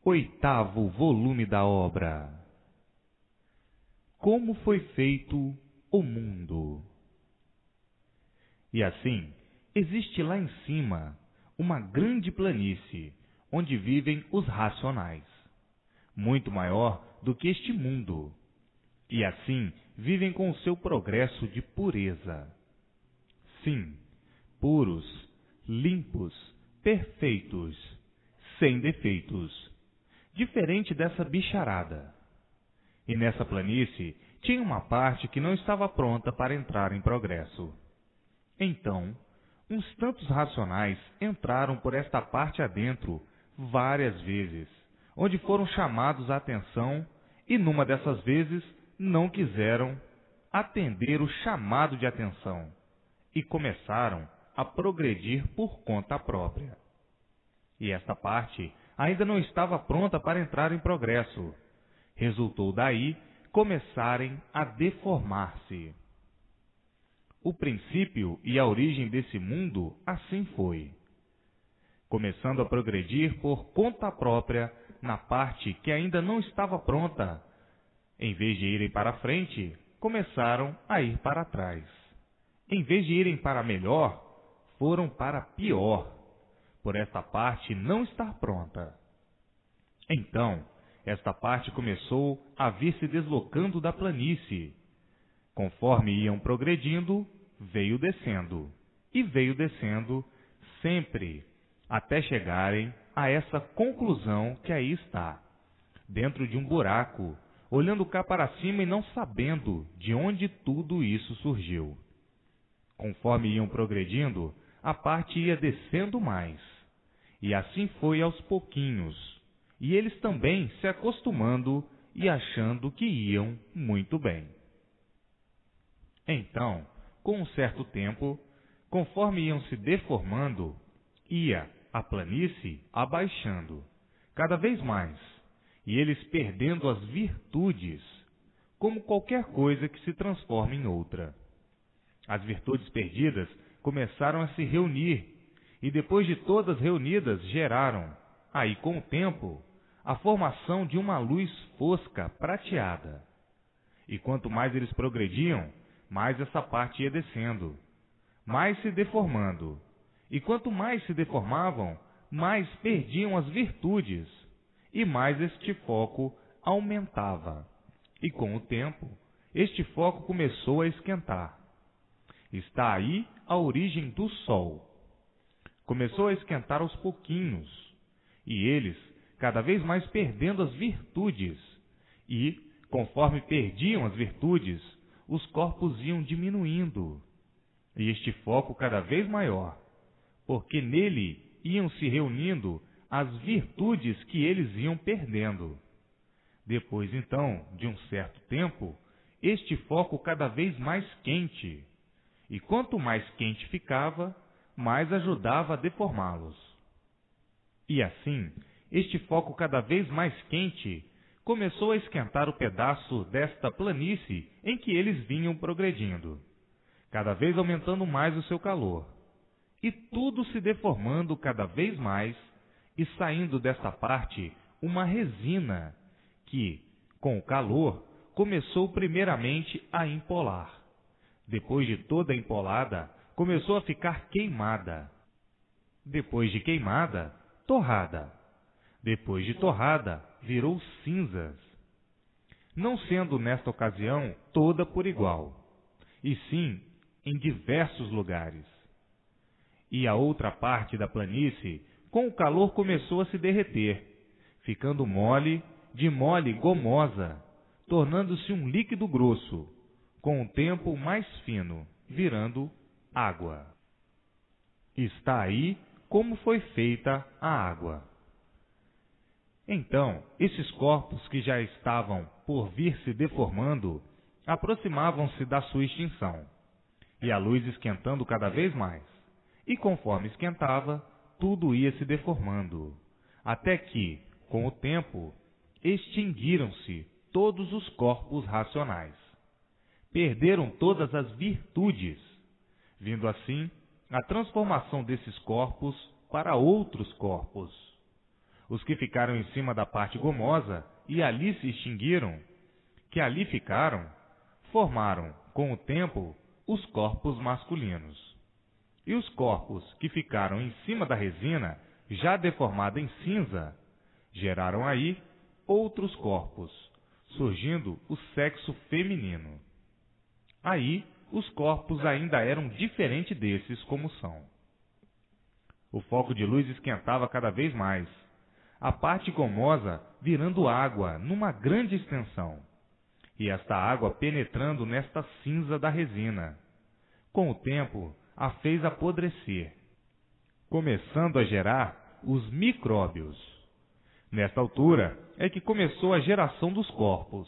Oitavo volume da obra. Como foi feito o mundo? E assim, existe lá em cima uma grande planície, onde vivem os racionais, muito maior do que este mundo, e assim vivem com o seu progresso de pureza. Sim, puros, limpos, perfeitos, sem defeitos, diferente dessa bicharada. E nessa planície tinha uma parte que não estava pronta para entrar em progresso. Então, uns tantos racionais entraram por esta parte adentro várias vezes, onde foram chamados a atenção, e numa dessas vezes não quiseram atender o chamado de atenção e começaram a progredir por conta própria. E esta parte ainda não estava pronta para entrar em progresso. Resultou daí começarem a deformar-se. O princípio e a origem desse mundo assim foi. Começando a progredir por conta própria na parte que ainda não estava pronta, em vez de irem para frente, começaram a ir para trás. Em vez de irem para melhor, foram para pior, por esta parte não estar pronta. Então, esta parte começou a vir se deslocando da planície. Conforme iam progredindo, veio descendo, e veio descendo sempre, até chegarem a essa conclusão que aí está, dentro de um buraco, olhando cá para cima e não sabendo de onde tudo isso surgiu. Conforme iam progredindo, a parte ia descendo mais. E assim foi aos pouquinhos, e eles também se acostumando e achando que iam muito bem. Então, com um certo tempo, conforme iam se deformando, ia a planície abaixando, cada vez mais, e eles perdendo as virtudes, como qualquer coisa que se transforma em outra. As virtudes perdidas começaram a se reunir, e depois de todas reunidas geraram, aí com o tempo, a formação de uma luz fosca prateada. E quanto mais eles progrediam, mais essa parte ia descendo, mais se deformando. E quanto mais se deformavam, mais perdiam as virtudes, e mais este foco aumentava. E com o tempo, este foco começou a esquentar. Está aí a origem do Sol. Começou a esquentar aos pouquinhos, e eles cada vez mais perdendo as virtudes, e, conforme perdiam as virtudes, os corpos iam diminuindo, e este foco cada vez maior, porque nele iam se reunindo as virtudes que eles iam perdendo. Depois, então, de um certo tempo, este foco cada vez mais quente, e quanto mais quente ficava, mais ajudava a deformá-los. E assim, este foco cada vez mais quente começou a esquentar o pedaço desta planície em que eles vinham progredindo, cada vez aumentando mais o seu calor, e tudo se deformando cada vez mais, e saindo desta parte uma resina que, com o calor, começou primeiramente a empolar. Depois de toda empolada, começou a ficar queimada. Depois de queimada, torrada. Depois de torrada, virou cinzas. Não sendo nesta ocasião toda por igual, e sim em diversos lugares. E a outra parte da planície, com o calor, começou a se derreter, ficando mole, de mole gomosa, tornando-se um líquido grosso, com o tempo mais fino, virando água. Está aí como foi feita a água. Então, esses corpos que já estavam por vir se deformando, aproximavam-se da sua extinção, e a luz esquentando cada vez mais, e conforme esquentava, tudo ia se deformando, até que, com o tempo, extinguiram-se todos os corpos racionais. Perderam todas as virtudes, vindo assim a transformação desses corpos para outros corpos. Os que ficaram em cima da parte gomosa e ali se extinguiram, que ali ficaram, formaram, com o tempo, os corpos masculinos. E os corpos que ficaram em cima da resina, já deformada em cinza, geraram aí outros corpos, surgindo o sexo feminino. Aí, os corpos ainda eram diferentes desses como são. O foco de luz esquentava cada vez mais, a parte gomosa virando água numa grande extensão, e esta água penetrando nesta cinza da resina. Com o tempo, a fez apodrecer, começando a gerar os micróbios. Nesta altura é que começou a geração dos corpos.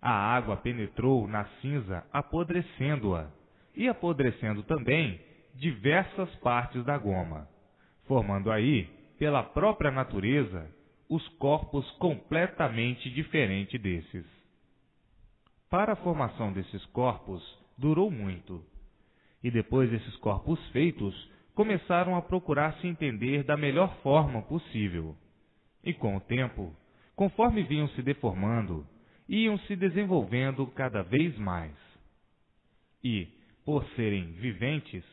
A água penetrou na cinza, apodrecendo-a, e apodrecendo também diversas partes da goma, formando aí, pela própria natureza, os corpos completamente diferentes desses. Para a formação desses corpos, durou muito, e depois desses corpos feitos, começaram a procurar se entender da melhor forma possível. E com o tempo, conforme vinham se deformando, iam se desenvolvendo cada vez mais. E, por serem viventes,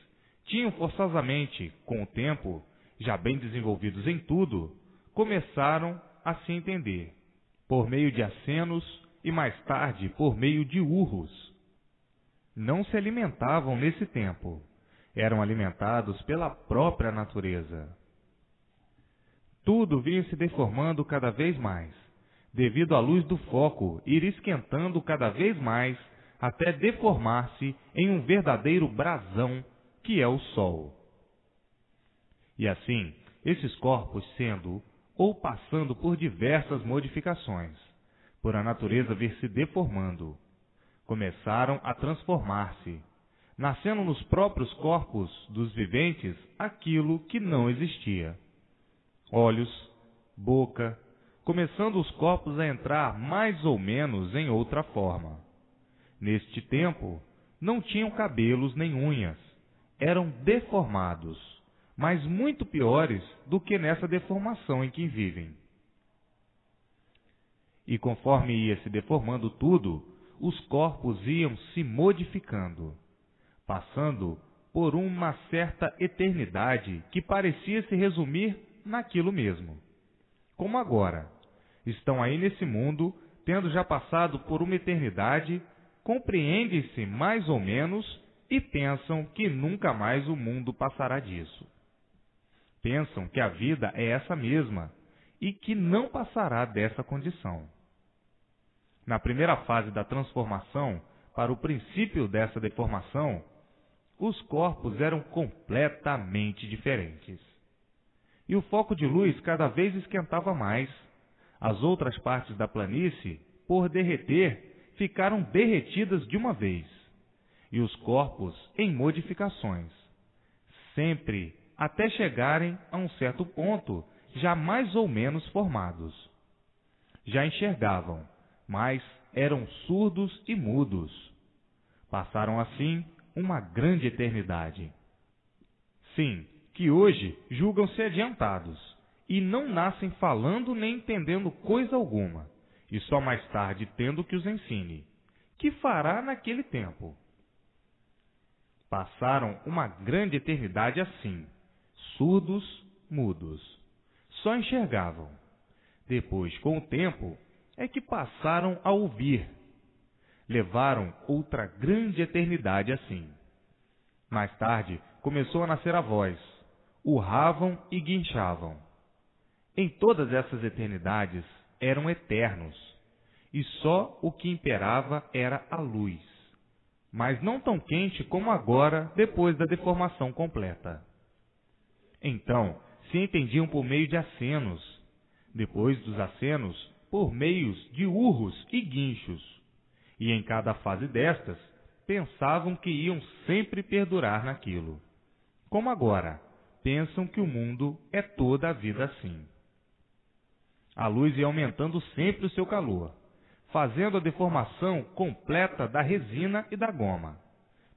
tinham forçosamente, com o tempo, já bem desenvolvidos em tudo, começaram a se entender, por meio de acenos e mais tarde por meio de urros. Não se alimentavam nesse tempo, eram alimentados pela própria natureza. Tudo vinha se deformando cada vez mais, devido à luz do foco ir esquentando cada vez mais até deformar-se em um verdadeiro brasão, que é o Sol. E assim, esses corpos sendo ou passando por diversas modificações, por a natureza vir se deformando, começaram a transformar-se, nascendo nos próprios corpos dos viventes aquilo que não existia. Olhos, boca, começando os corpos a entrar mais ou menos em outra forma. Neste tempo, não tinham cabelos nem unhas, eram deformados, mas muito piores do que nessa deformação em que vivem. E conforme ia se deformando tudo, os corpos iam se modificando, passando por uma certa eternidade que parecia se resumir naquilo mesmo. Como agora, estão aí nesse mundo, tendo já passado por uma eternidade, compreendem-se mais ou menos e pensam que nunca mais o mundo passará disso. Pensam que a vida é essa mesma e que não passará dessa condição. Na primeira fase da transformação, para o princípio dessa deformação, os corpos eram completamente diferentes. E o foco de luz cada vez esquentava mais. As outras partes da planície, por derreter, ficaram derretidas de uma vez. E os corpos em modificações, sempre até chegarem a um certo ponto, já mais ou menos formados. Já enxergavam, mas eram surdos e mudos. Passaram assim uma grande eternidade. Sim, que hoje julgam-se adiantados, e não nascem falando nem entendendo coisa alguma, e só mais tarde tendo que os ensine. Que fará naquele tempo? Passaram uma grande eternidade assim, surdos, mudos. Só enxergavam. Depois, com o tempo, é que passaram a ouvir. Levaram outra grande eternidade assim. Mais tarde, começou a nascer a voz. Urravam e guinchavam. Em todas essas eternidades, eram eternos. E só o que imperava era a luz. Mas não tão quente como agora, depois da deformação completa. Então, se entendiam por meio de acenos, depois dos acenos, por meios de urros e guinchos, e em cada fase destas, pensavam que iam sempre perdurar naquilo. Como agora, pensam que o mundo é toda a vida assim. A luz ia aumentando sempre o seu calor, fazendo a deformação completa da resina e da goma,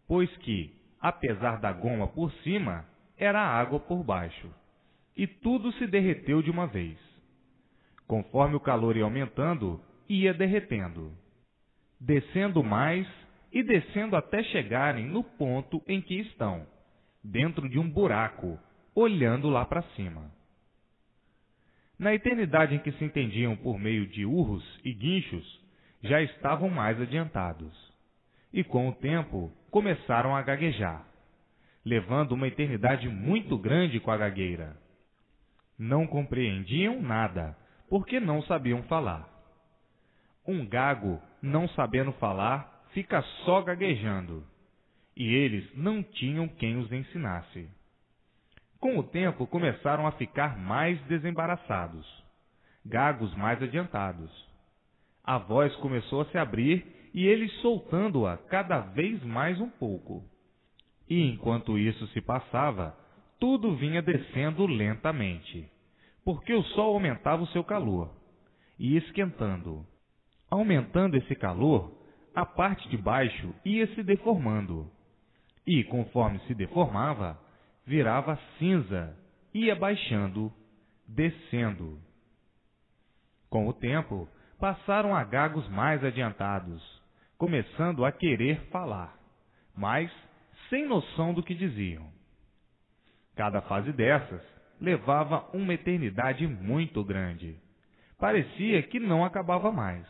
pois que, apesar da goma por cima, era água por baixo. e tudo se derreteu de uma vez. Conforme o calor ia aumentando, ia derretendo, descendo mais e descendo até chegarem no ponto em que estão, dentro de um buraco, olhando lá para cima. Na eternidade em que se entendiam por meio de urros e guinchos, já estavam mais adiantados, e com o tempo começaram a gaguejar, levando uma eternidade muito grande com a gagueira. Não compreendiam nada, porque não sabiam falar. Um gago, não sabendo falar, fica só gaguejando, e eles não tinham quem os ensinasse. Com o tempo começaram a ficar mais desembaraçados, gagos mais adiantados. A voz começou a se abrir e eles soltando-a cada vez mais um pouco. E enquanto isso se passava, tudo vinha descendo lentamente, porque o sol aumentava o seu calor, e esquentando. Aumentando esse calor, a parte de baixo ia se deformando, e conforme se deformava, virava cinza, ia baixando, descendo. Com o tempo, passaram a gagos mais adiantados, começando a querer falar, mas sem noção do que diziam. Cada fase dessas levava uma eternidade muito grande. Parecia que não acabava mais.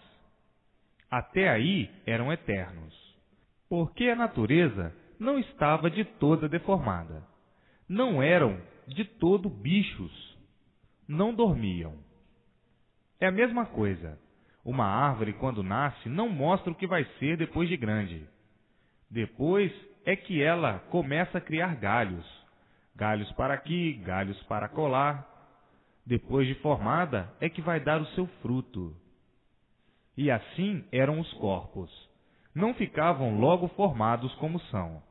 Até aí eram eternos, porque a natureza não estava de toda deformada. Não eram de todo bichos. Não dormiam. É a mesma coisa. Uma árvore, quando nasce, não mostra o que vai ser depois de grande. Depois é que ela começa a criar galhos. Galhos para aqui, galhos para acolá. Depois de formada é que vai dar o seu fruto. E assim eram os corpos. Não ficavam logo formados como são.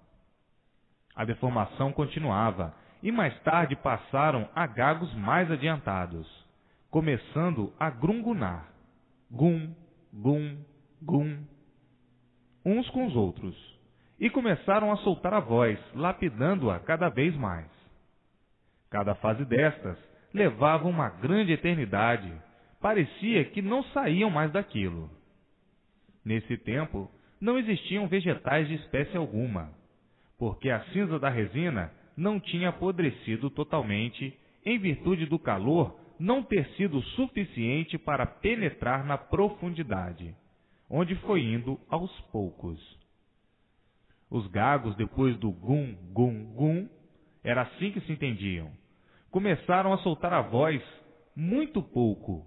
A deformação continuava, e mais tarde passaram a gagos mais adiantados, começando a grungunar, gum, gum, gum, uns com os outros, e começaram a soltar a voz, lapidando-a cada vez mais. Cada fase destas levava uma grande eternidade, parecia que não saíam mais daquilo. Nesse tempo, não existiam vegetais de espécie alguma, porque a cinza da resina não tinha apodrecido totalmente, em virtude do calor não ter sido suficiente para penetrar na profundidade, onde foi indo aos poucos. Os gagos, depois do gum, gum, gum, era assim que se entendiam, começaram a soltar a voz muito pouco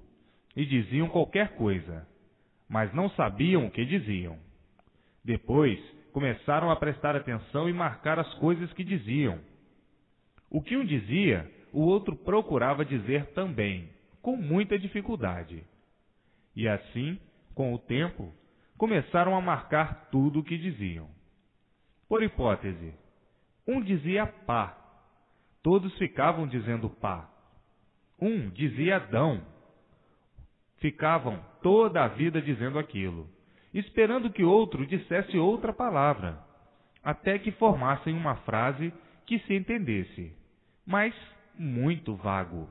e diziam qualquer coisa, mas não sabiam o que diziam. Depois, começaram a prestar atenção e marcar as coisas que diziam. O que um dizia, o outro procurava dizer também, com muita dificuldade. E assim, com o tempo, começaram a marcar tudo o que diziam. Por hipótese, um dizia pá, todos ficavam dizendo pá. Um dizia dão, ficavam toda a vida dizendo aquilo, esperando que outro dissesse outra palavra, até que formassem uma frase que se entendesse, mas muito vago.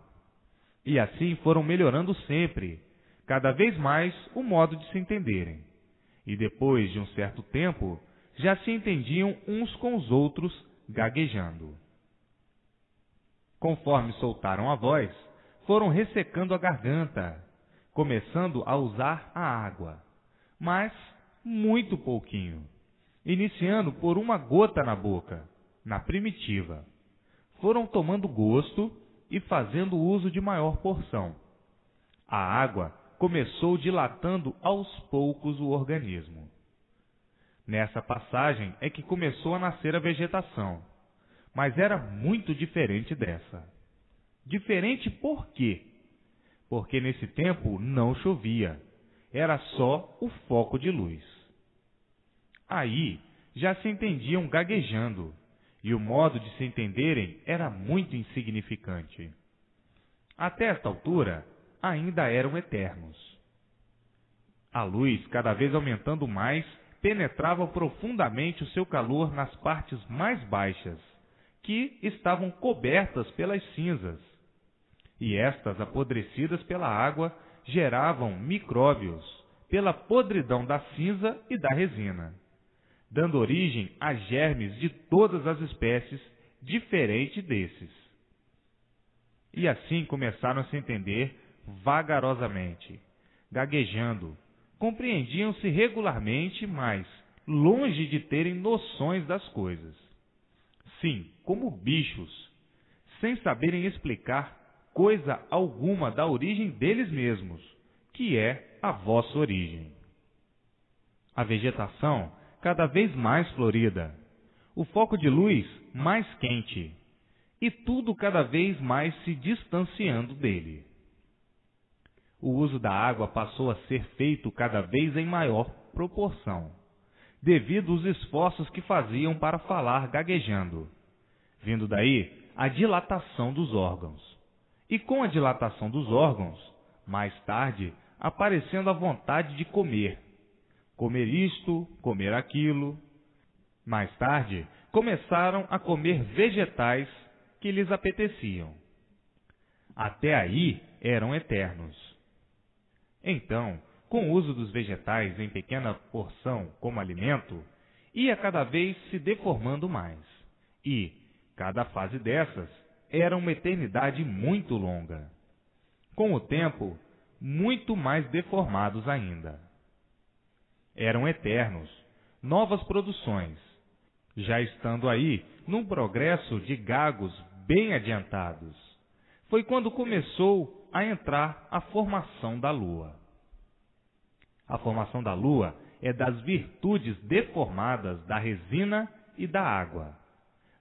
E assim foram melhorando sempre, cada vez mais, o modo de se entenderem. E depois de um certo tempo, já se entendiam uns com os outros, gaguejando. Conforme soltaram a voz, foram ressecando a garganta, começando a usar a água, mas muito pouquinho, iniciando por uma gota na boca, na primitiva. Foram tomando gosto e fazendo uso de maior porção. A água começou dilatando aos poucos o organismo. Nessa passagem é que começou a nascer a vegetação, mas era muito diferente dessa. Diferente por quê? Porque nesse tempo não chovia, era só o foco de luz. Aí já se entendiam gaguejando, e o modo de se entenderem era muito insignificante. Até esta altura, ainda eram eternos. A luz, cada vez aumentando mais, penetrava profundamente o seu calor nas partes mais baixas, que estavam cobertas pelas cinzas, e estas, apodrecidas pela água, geravam micróbios pela podridão da cinza e da resina, dando origem a germes de todas as espécies, diferente desses. E assim começaram a se entender vagarosamente, gaguejando, compreendiam-se regularmente, mas longe de terem noções das coisas. Sim, como bichos, sem saberem explicar coisa alguma da origem deles mesmos, que é a vossa origem. A vegetação cada vez mais florida, o foco de luz mais quente, e tudo cada vez mais se distanciando dele. O uso da água passou a ser feito cada vez em maior proporção, devido aos esforços que faziam para falar gaguejando, vindo daí a dilatação dos órgãos. E com a dilatação dos órgãos, mais tarde, aparecendo a vontade de comer isto, comer aquilo. Mais tarde, começaram a comer vegetais que lhes apeteciam. Até aí eram eternos. Então, com o uso dos vegetais em pequena porção como alimento, ia cada vez se deformando mais, e cada fase dessas era uma eternidade muito longa. Com o tempo, muito mais deformados ainda. Eram eternos, novas produções, já estando aí num progresso de gagos bem adiantados. Foi quando começou a entrar a formação da Lua. A formação da Lua é das virtudes deformadas da resina e da água,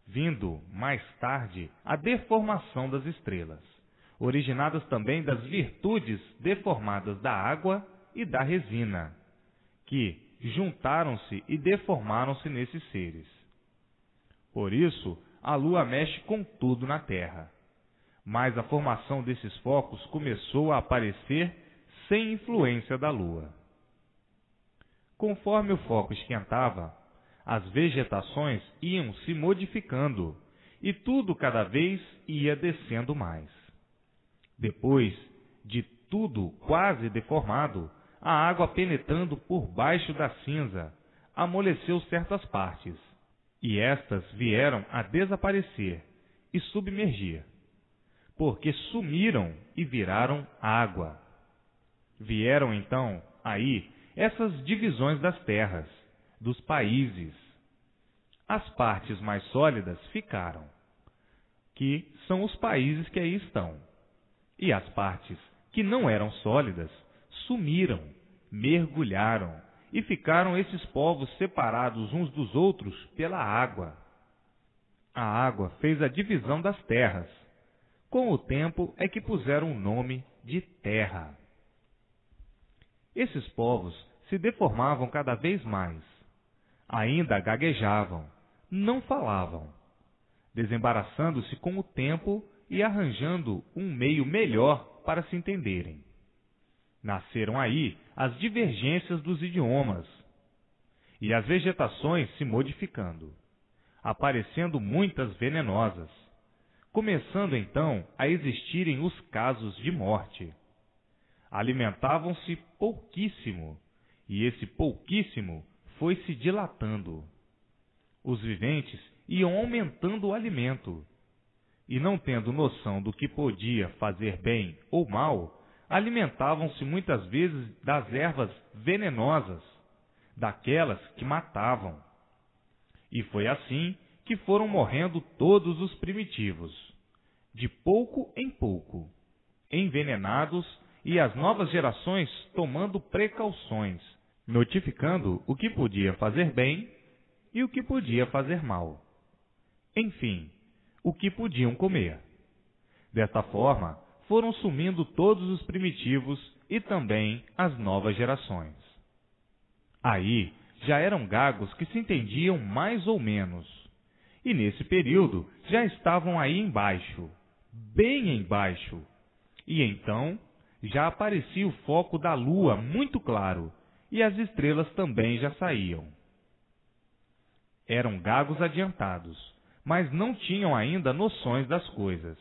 vindo mais tarde a deformação das estrelas, originadas também das virtudes deformadas da água e da resina, que juntaram-se e deformaram-se nesses seres. Por isso, a Lua mexe com tudo na Terra. Mas a formação desses focos começou a aparecer sem influência da Lua. Conforme o foco esquentava, as vegetações iam se modificando e tudo cada vez ia descendo mais. Depois de tudo quase deformado, a água penetrando por baixo da cinza amoleceu certas partes, e estas vieram a desaparecer e submergir, porque sumiram e viraram água. Vieram então aí essas divisões das terras, dos países. As partes mais sólidas ficaram, que são os países que aí estão, e as partes que não eram sólidas sumiram, mergulharam, e ficaram esses povos separados uns dos outros pela água. A água fez a divisão das terras. Com o tempo é que puseram o nome de terra. Esses povos se deformavam cada vez mais. Ainda gaguejavam, não falavam, desembaraçando-se com o tempo e arranjando um meio melhor para se entenderem. Nasceram aí as divergências dos idiomas e as vegetações se modificando, aparecendo muitas venenosas, começando então a existirem os casos de morte. Alimentavam-se pouquíssimo, e esse pouquíssimo foi se dilatando. Os viventes iam aumentando o alimento, e não tendo noção do que podia fazer bem ou mal, alimentavam-se muitas vezes das ervas venenosas, daquelas que matavam. E foi assim que foram morrendo todos os primitivos, de pouco em pouco, envenenados, e as novas gerações tomando precauções, notificando o que podia fazer bem e o que podia fazer mal. Enfim, o que podiam comer. Desta forma, foram sumindo todos os primitivos e também as novas gerações. Aí já eram gagos que se entendiam mais ou menos, e nesse período já estavam aí embaixo, bem embaixo, e então já aparecia o foco da Lua muito claro, e as estrelas também já saíam. Eram gagos adiantados, mas não tinham ainda noções das coisas.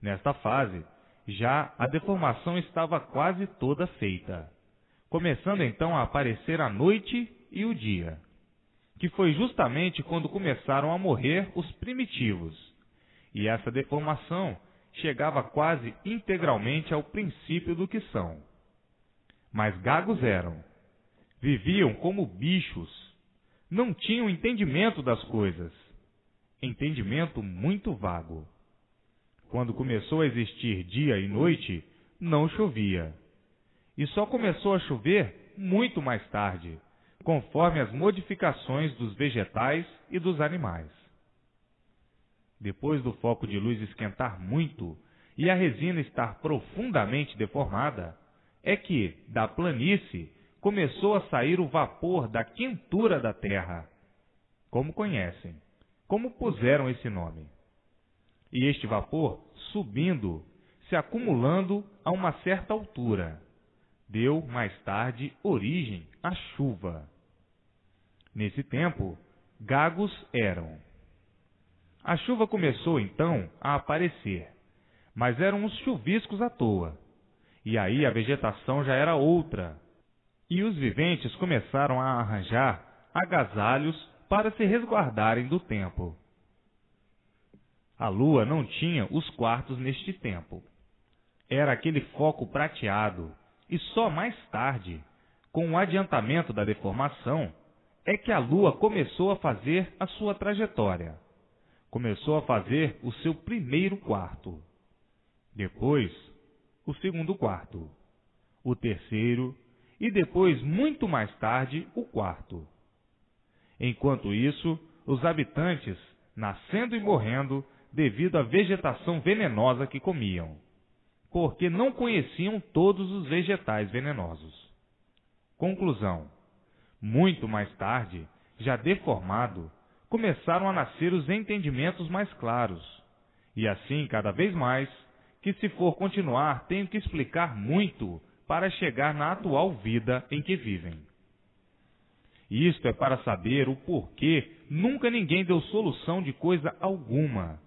Nesta fase, já a deformação estava quase toda feita, começando então a aparecer a noite e o dia, que foi justamente quando começaram a morrer os primitivos, e essa deformação chegava quase integralmente ao princípio do que são. Mas gagos eram, viviam como bichos, não tinham entendimento das coisas, entendimento muito vago. Quando começou a existir dia e noite, não chovia. E só começou a chover muito mais tarde, conforme as modificações dos vegetais e dos animais. Depois do foco de luz esquentar muito e a resina estar profundamente deformada, é que, da planície, começou a sair o vapor da quentura da terra, como conhecem, como puseram esse nome. E este vapor, subindo, se acumulando a uma certa altura, deu, mais tarde, origem à chuva. Nesse tempo, gagos eram. A chuva começou, então, a aparecer, mas eram uns chuviscos à toa. E aí a vegetação já era outra, e os viventes começaram a arranjar agasalhos para se resguardarem do tempo. A lua não tinha os quartos neste tempo. Era aquele foco prateado, e só mais tarde, com o adiantamento da deformação, é que a lua começou a fazer a sua trajetória. Começou a fazer o seu primeiro quarto. Depois, o segundo quarto. O terceiro, e depois, muito mais tarde, o quarto. Enquanto isso, os habitantes, nascendo e morrendo, devido à vegetação venenosa que comiam, porque não conheciam todos os vegetais venenosos. Conclusão: muito mais tarde, já deformado, começaram a nascer os entendimentos mais claros, e assim, cada vez mais, que se for continuar, tenho que explicar muito para chegar na atual vida em que vivem. Isto é para saber o porquê nunca ninguém deu solução de coisa alguma,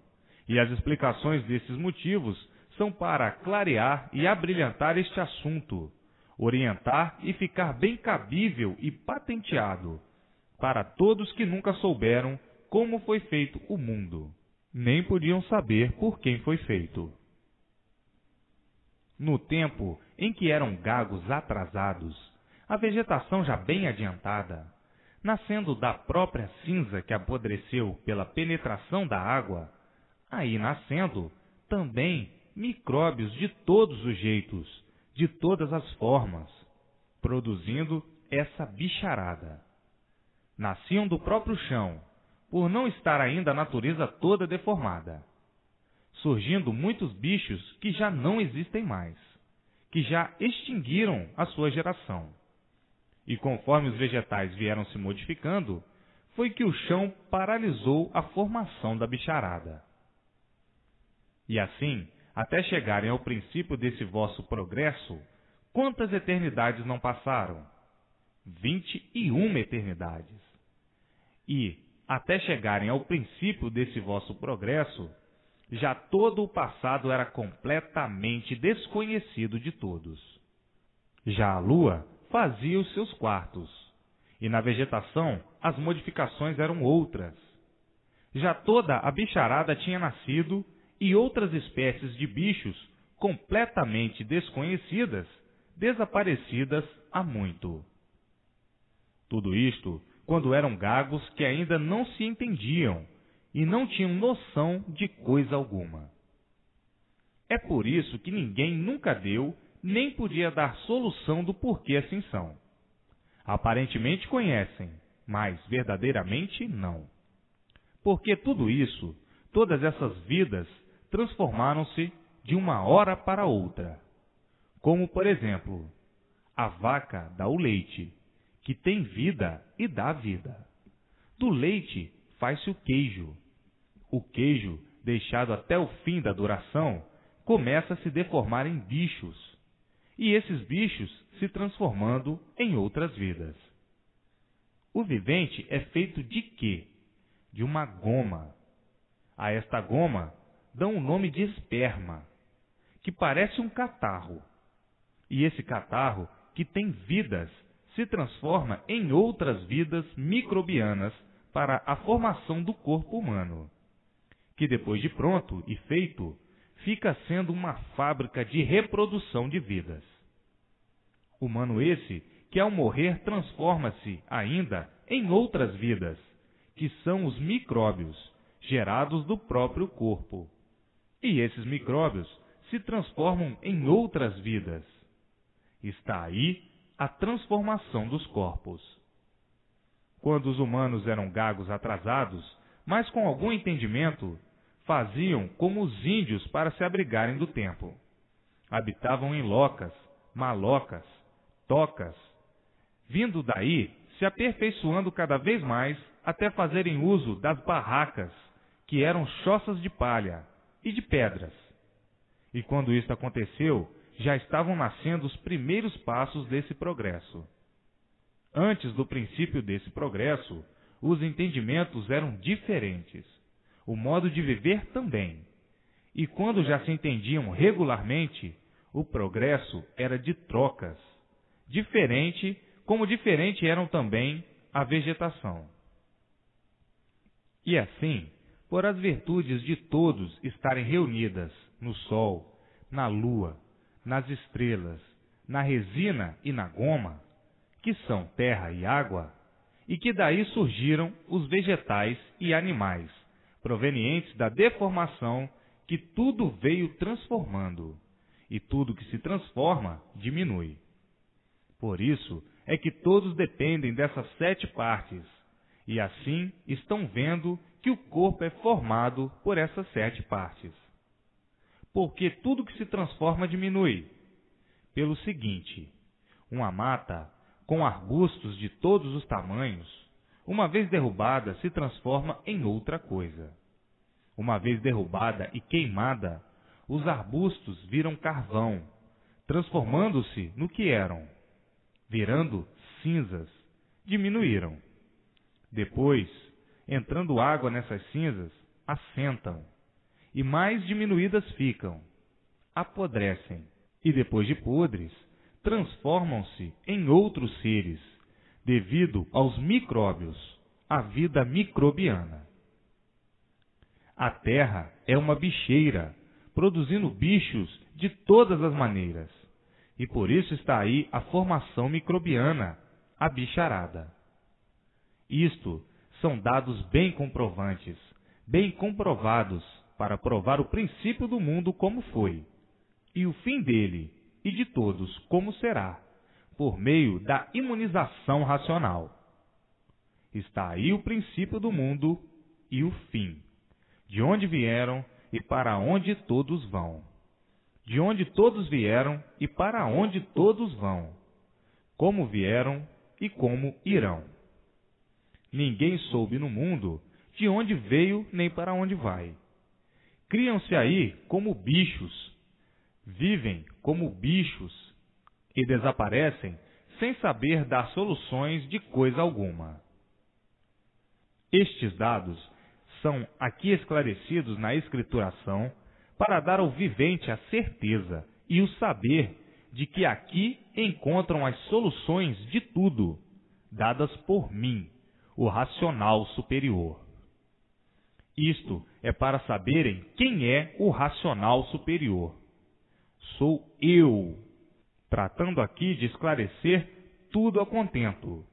e as explicações desses motivos são para clarear e abrilhantar este assunto, orientar e ficar bem cabível e patenteado para todos que nunca souberam como foi feito o mundo, nem podiam saber por quem foi feito. No tempo em que eram gagos atrasados, a vegetação já bem adiantada, nascendo da própria cinza que apodreceu pela penetração da água, aí nascendo também micróbios de todos os jeitos, de todas as formas, produzindo essa bicharada. Nasciam do próprio chão, por não estar ainda a natureza toda deformada, surgindo muitos bichos que já não existem mais, que já extinguiram a sua geração. E conforme os vegetais vieram se modificando, foi que o chão paralisou a formação da bicharada. E assim, até chegarem ao princípio desse vosso progresso, quantas eternidades não passaram? 21 eternidades. E, até chegarem ao princípio desse vosso progresso, já todo o passado era completamente desconhecido de todos. Já a lua fazia os seus quartos, e na vegetação as modificações eram outras. Já toda a bicharada tinha nascido e outras espécies de bichos completamente desconhecidas, desaparecidas há muito. Tudo isto quando eram gagos que ainda não se entendiam e não tinham noção de coisa alguma. É por isso que ninguém nunca deu nem podia dar solução do porquê assim são. Aparentemente conhecem, mas verdadeiramente não. Porque tudo isso, todas essas vidas, transformaram-se de uma hora para outra. Como, por exemplo, a vaca dá o leite, que tem vida e dá vida. Do leite faz-se o queijo. O queijo, deixado até o fim da duração, começa a se deformar em bichos, e esses bichos se transformando em outras vidas. O vivente é feito de quê? De uma goma. A esta goma, dão o nome de esperma, que parece um catarro. E esse catarro, que tem vidas, se transforma em outras vidas microbianas para a formação do corpo humano, que depois de pronto e feito, fica sendo uma fábrica de reprodução de vidas. Humano esse que ao morrer transforma-se ainda em outras vidas, que são os micróbios, gerados do próprio corpo. E esses micróbios se transformam em outras vidas. Está aí a transformação dos corpos. Quando os humanos eram gagos atrasados, mas com algum entendimento, faziam como os índios para se abrigarem do tempo. Habitavam em locas, malocas, tocas, vindo daí se aperfeiçoando cada vez mais até fazerem uso das barracas, que eram choças de palha e de pedras. E quando isso aconteceu, já estavam nascendo os primeiros passos desse progresso. Antes do princípio desse progresso, os entendimentos eram diferentes, o modo de viver também. E quando já se entendiam regularmente, o progresso era de trocas, diferente, como diferente eram também a vegetação. E assim, por as virtudes de todos estarem reunidas no sol, na lua, nas estrelas, na resina e na goma, que são terra e água, e que daí surgiram os vegetais e animais, provenientes da deformação que tudo veio transformando, e tudo que se transforma diminui. Por isso é que todos dependem dessas 7 partes, e assim estão vendo que o corpo é formado por essas 7 partes. Porque tudo que se transforma diminui. Pelo seguinte, uma mata com arbustos de todos os tamanhos, uma vez derrubada, se transforma em outra coisa. Uma vez derrubada e queimada, os arbustos viram carvão, transformando-se no que eram, virando cinzas, diminuíram. Depois, entrando água nessas cinzas, assentam, e mais diminuídas ficam, apodrecem, e depois de podres, transformam-se em outros seres, devido aos micróbios, à vida microbiana. A terra é uma bicheira, produzindo bichos de todas as maneiras, e por isso está aí a formação microbiana, a bicharada. Isto são dados bem comprovantes, bem comprovados, para provar o princípio do mundo como foi, e o fim dele e de todos como será, por meio da imunização racional. Está aí o princípio do mundo e o fim, de onde vieram e para onde todos vão, de onde todos vieram e para onde todos vão, como vieram e como irão. Ninguém soube no mundo de onde veio nem para onde vai. Criam-se aí como bichos, vivem como bichos e desaparecem sem saber dar soluções de coisa alguma. Estes dados são aqui esclarecidos na escrituração para dar ao vivente a certeza e o saber de que aqui encontram as soluções de tudo, dadas por mim, o racional superior. Isto é para saberem quem é o racional superior. Sou eu, tratando aqui de esclarecer tudo a contento,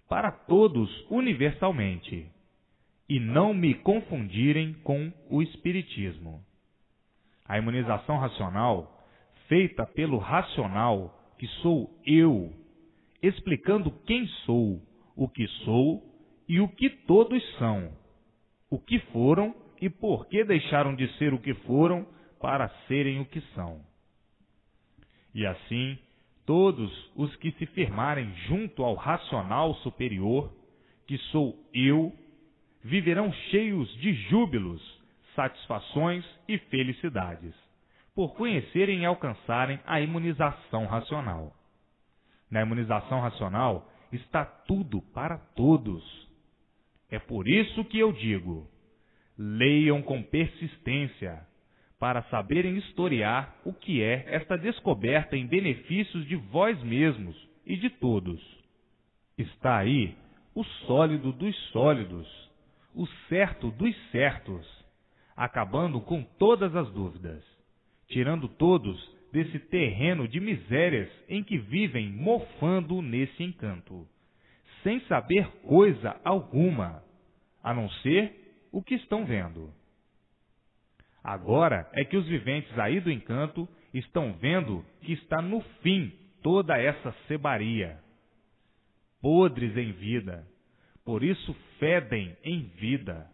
para todos universalmente, e não me confundirem com o espiritismo. A imunização racional, feita pelo racional, que sou eu, explicando quem sou, o que sou e o que todos são, o que foram e por que deixaram de ser o que foram para serem o que são. E assim, todos os que se firmarem junto ao racional superior, que sou eu, viverão cheios de júbilos, satisfações e felicidades, por conhecerem e alcançarem a imunização racional. Na imunização racional está tudo para todos. É por isso que eu digo, leiam com persistência, para saberem historiar o que é esta descoberta em benefícios de vós mesmos e de todos. Está aí o sólido dos sólidos, o certo dos certos, acabando com todas as dúvidas, tirando todos desse terreno de misérias em que vivem mofando nesse encanto, sem saber coisa alguma, a não ser o que estão vendo. Agora é que os viventes aí do encanto estão vendo que está no fim toda essa sebaria. Podres em vida, por isso fedem em vida.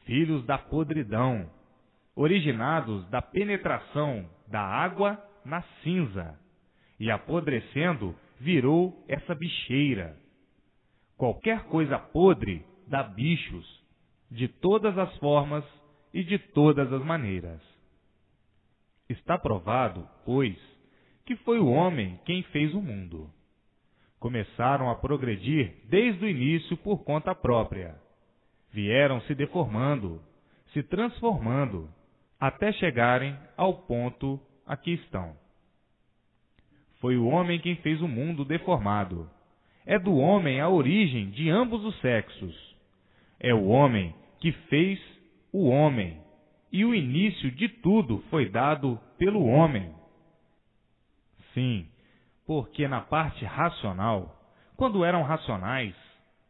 Filhos da podridão, originados da penetração da água na cinza, e apodrecendo virou essa bicheira. Qualquer coisa podre dá bichos, de todas as formas e de todas as maneiras. Está provado, pois, que foi o homem quem fez o mundo. Começaram a progredir desde o início por conta própria. Vieram se deformando, se transformando, até chegarem ao ponto a que estão. Foi o homem quem fez o mundo deformado. É do homem a origem de ambos os sexos. É o homem que fez o homem, e o início de tudo foi dado pelo homem. Sim, porque na parte racional, quando eram racionais,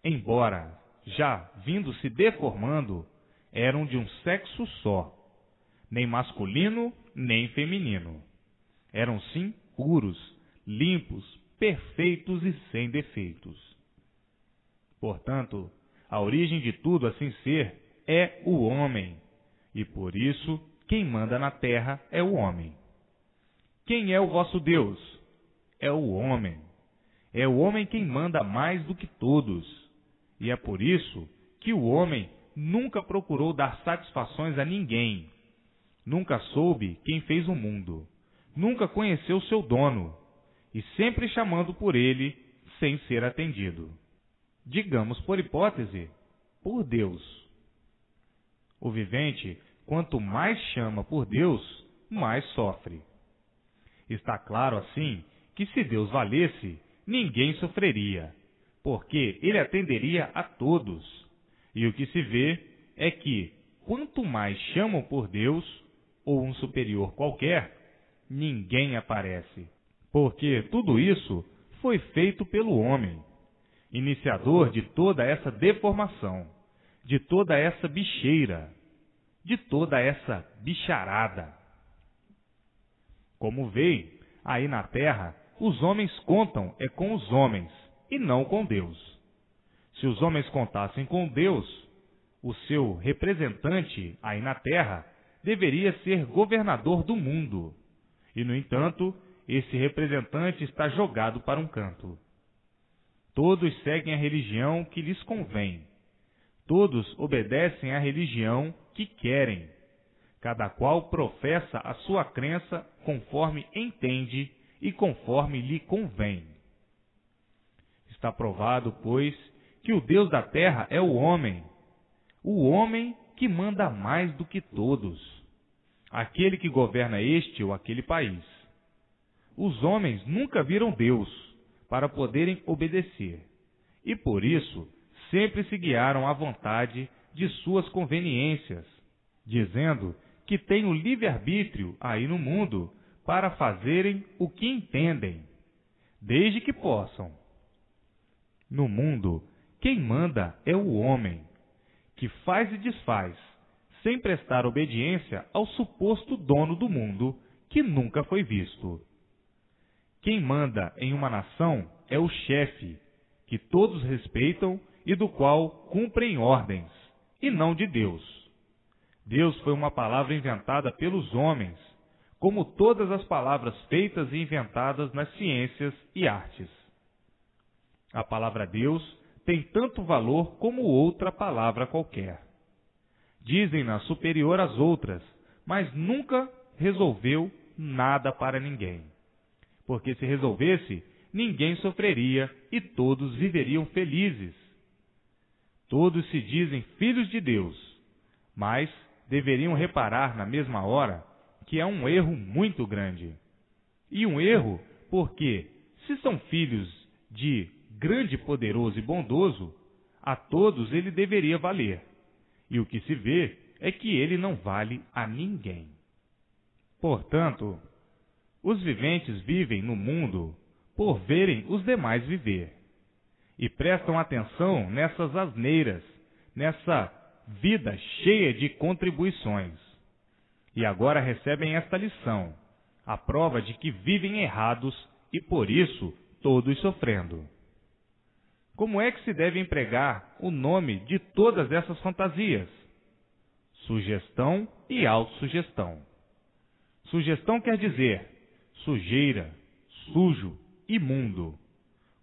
embora já vindo se deformando, eram de um sexo só, nem masculino nem feminino. Eram sim puros, limpos, perfeitos e sem defeitos. Portanto, a origem de tudo assim ser é o homem, e por isso quem manda na terra é o homem. Quem é o vosso Deus? É o homem. É o homem quem manda mais do que todos, e é por isso que o homem nunca procurou dar satisfações a ninguém, nunca soube quem fez o mundo, nunca conheceu seu dono, e sempre chamando por ele sem ser atendido. Digamos, por hipótese, por Deus. O vivente, quanto mais chama por Deus, mais sofre. Está claro, assim, que se Deus valesse, ninguém sofreria, porque ele atenderia a todos. E o que se vê é que, quanto mais chamam por Deus, ou um superior qualquer, ninguém aparece. Porque tudo isso foi feito pelo homem, iniciador de toda essa deformação, de toda essa bicheira, de toda essa bicharada. Como veem, aí na terra, os homens contam com os homens, e não com Deus. Se os homens contassem com Deus, o seu representante aí na terra deveria ser governador do mundo. E, no entanto, esse representante está jogado para um canto. Todos seguem a religião que lhes convém. Todos obedecem à religião que querem. Cada qual professa a sua crença conforme entende e conforme lhe convém. Está provado, pois, que o Deus da terra é o homem que manda mais do que todos, aquele que governa este ou aquele país. Os homens nunca viram Deus para poderem obedecer, e por isso sempre se guiaram à vontade de suas conveniências, dizendo que têm o livre-arbítrio aí no mundo para fazerem o que entendem, desde que possam. No mundo, quem manda é o homem, que faz e desfaz, sem prestar obediência ao suposto dono do mundo, que nunca foi visto. Quem manda em uma nação é o chefe, que todos respeitam e do qual cumprem ordens, e não de Deus. Deus foi uma palavra inventada pelos homens, como todas as palavras feitas e inventadas nas ciências e artes. A palavra Deus tem tanto valor como outra palavra qualquer. Dizem-na superior às outras, mas nunca resolveu nada para ninguém. Porque se resolvesse, ninguém sofreria e todos viveriam felizes. Todos se dizem filhos de Deus, mas deveriam reparar na mesma hora que é um erro muito grande. E um erro porque, se são filhos de grande, poderoso e bondoso, a todos ele deveria valer. E o que se vê é que ele não vale a ninguém. Portanto, os viventes vivem no mundo por verem os demais viver. E prestam atenção nessas asneiras, nessa vida cheia de contribuições. E agora recebem esta lição, a prova de que vivem errados e por isso todos sofrendo. Como é que se deve empregar o nome de todas essas fantasias? Sugestão e autossugestão. Sugestão quer dizer sujeira, sujo, imundo.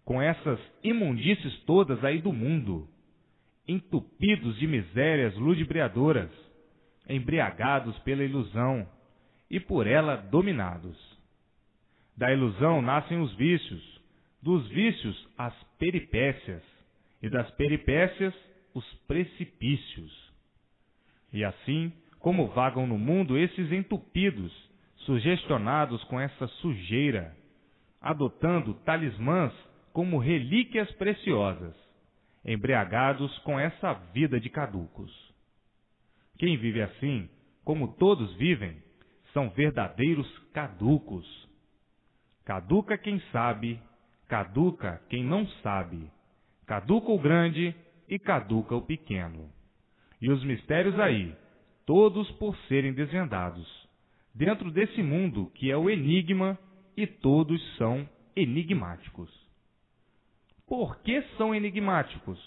Com essas imundícies todas aí do mundo, entupidos de misérias ludibriadoras, embriagados pela ilusão e por ela dominados. Da ilusão nascem os vícios, dos vícios as peripécias, e das peripécias os precipícios. E assim, como vagam no mundo esses entupidos, sugestionados com essa sujeira, adotando talismãs como relíquias preciosas, embriagados com essa vida de caducos. Quem vive assim, como todos vivem, são verdadeiros caducos. Caduca quem sabe, caduca quem não sabe, caduca o grande e caduca o pequeno. E os mistérios aí, todos por serem desvendados, dentro desse mundo que é o enigma, e todos são enigmáticos. Por que são enigmáticos?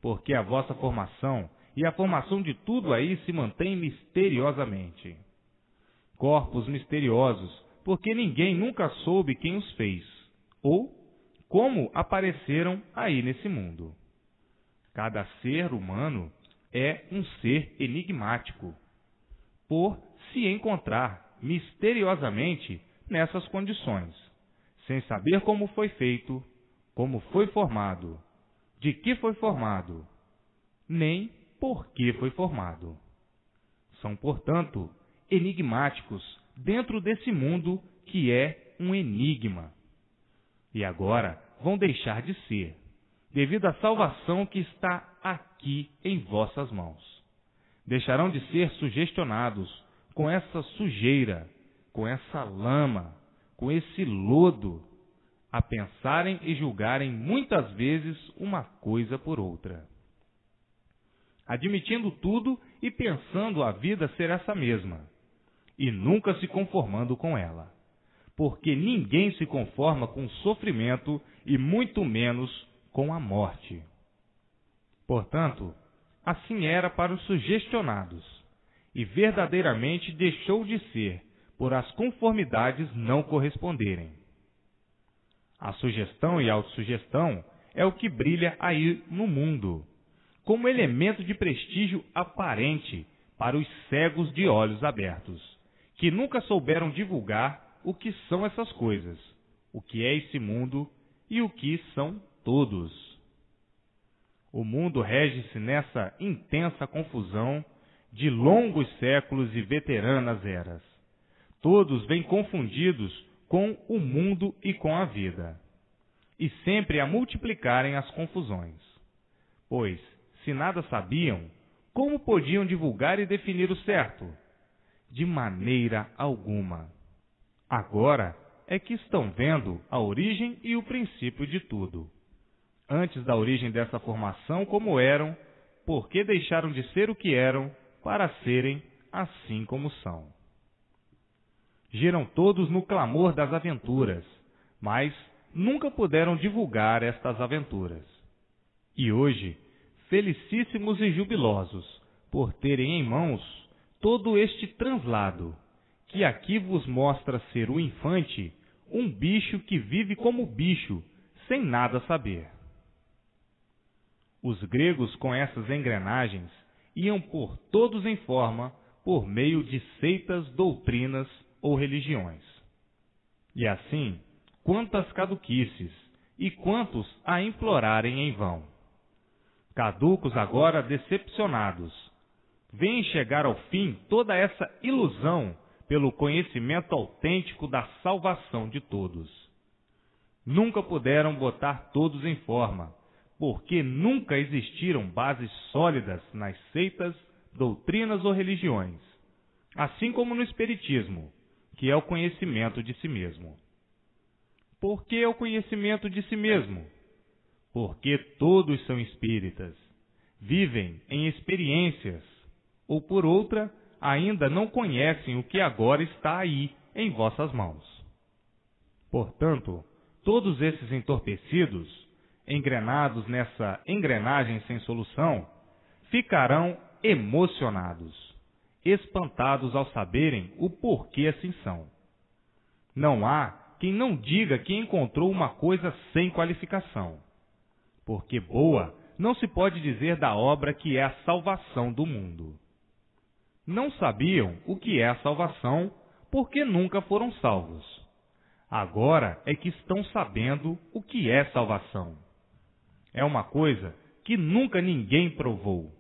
Porque a vossa formação e a formação de tudo aí se mantém misteriosamente. Corpos misteriosos, porque ninguém nunca soube quem os fez, ou como apareceram aí nesse mundo. Cada ser humano é um ser enigmático, por se encontrar misteriosamente nessas condições, sem saber como foi feito, como foi formado, de que foi formado, nem por que foi formado. São, portanto, enigmáticos dentro desse mundo que é um enigma. E agora vão deixar de ser, devido à salvação que está aqui em vossas mãos. Deixarão de ser sugestionados com essa sujeira, com essa lama, com esse lodo, a pensarem e julgarem muitas vezes uma coisa por outra. Admitindo tudo e pensando a vida ser essa mesma, e nunca se conformando com ela, porque ninguém se conforma com o sofrimento e muito menos com a morte. Portanto, assim era para os sugestionados, e verdadeiramente deixou de ser, por as conformidades não corresponderem. A sugestão e a autossugestão é o que brilha aí no mundo, como elemento de prestígio aparente para os cegos de olhos abertos, que nunca souberam divulgar o que são essas coisas, o que é esse mundo e o que são todos. O mundo rege-se nessa intensa confusão de longos séculos e veteranas eras. Todos vêm confundidos com o mundo e com a vida, e sempre a multiplicarem as confusões. Pois, se nada sabiam, como podiam divulgar e definir o certo? De maneira alguma. Agora é que estão vendo a origem e o princípio de tudo. Antes da origem dessa formação, como eram, por que deixaram de ser o que eram, para serem assim como são. Giram todos no clamor das aventuras, mas nunca puderam divulgar estas aventuras. E hoje, felicíssimos e jubilosos, por terem em mãos todo este translado, que aqui vos mostra ser o infante, um bicho que vive como bicho, sem nada saber. Os gregos, com essas engrenagens, iam por todos em forma, por meio de seitas, doutrinas ou religiões. E assim, quantas caduquices, e quantos a implorarem em vão. Caducos agora decepcionados, veem chegar ao fim toda essa ilusão pelo conhecimento autêntico da salvação de todos. Nunca puderam botar todos em forma, porque nunca existiram bases sólidas nas seitas, doutrinas ou religiões, assim como no espiritismo, que é o conhecimento de si mesmo. Por que o conhecimento de si mesmo? Porque todos são espíritas, vivem em experiências, ou por outra, ainda não conhecem o que agora está aí em vossas mãos. Portanto, todos esses entorpecidos, engrenados nessa engrenagem sem solução, ficarão emocionados, espantados ao saberem o porquê assim são. Não há quem não diga que encontrou uma coisa sem qualificação, porque boa não se pode dizer da obra que é a salvação do mundo. Não sabiam o que é a salvação, porque nunca foram salvos. Agora é que estão sabendo o que é salvação. É uma coisa que nunca ninguém provou.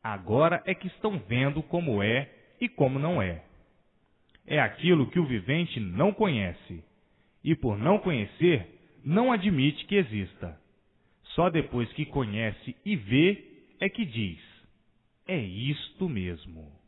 Agora é que estão vendo como é e como não é. É aquilo que o vivente não conhece, e por não conhecer, não admite que exista. Só depois que conhece e vê é que diz: é isto mesmo.